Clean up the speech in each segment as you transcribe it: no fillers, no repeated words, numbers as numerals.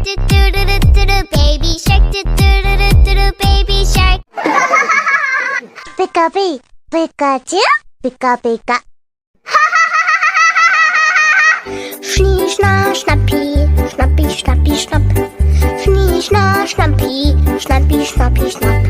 do do do do do do, baby shark do do do do do do, baby shark. Pika pika, Pikachu, pika pika. Schnie schna schnappi, schnappi schnappi schnapp. Schnie schna schnappi, schnappi schnappi schnapp.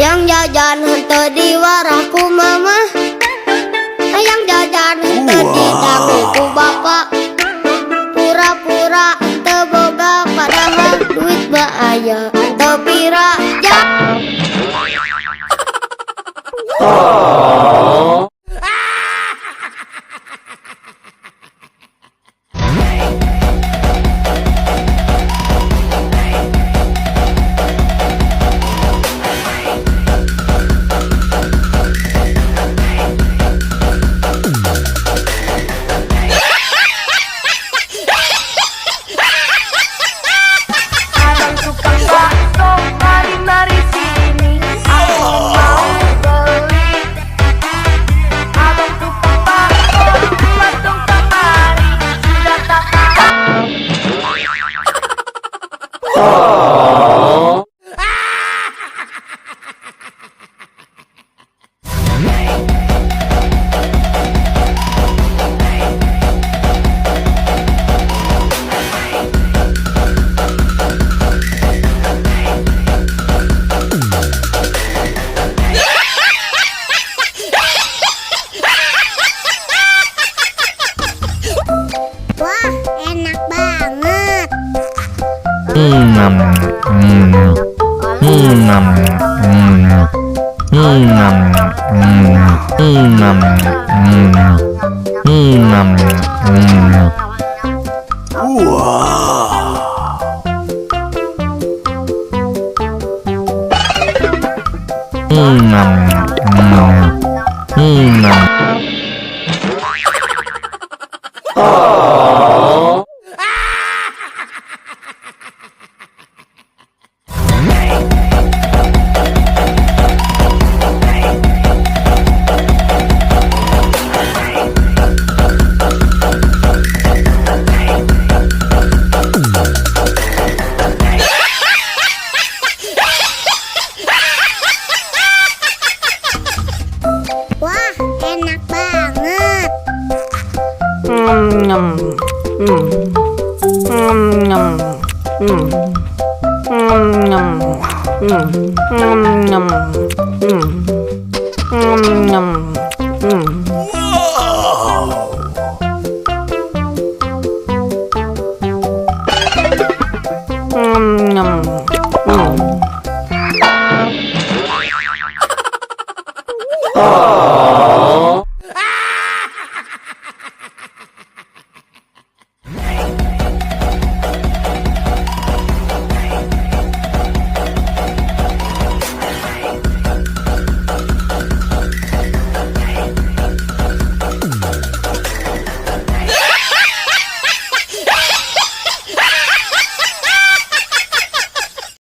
Ayang jajan henteu di warahku mama, ayang jajan henteu di danguku bapak. Pura-pura teu boga padahal duit mah aya teu pira ja. Wah, enak banget. Wah, enak banget. Nyam.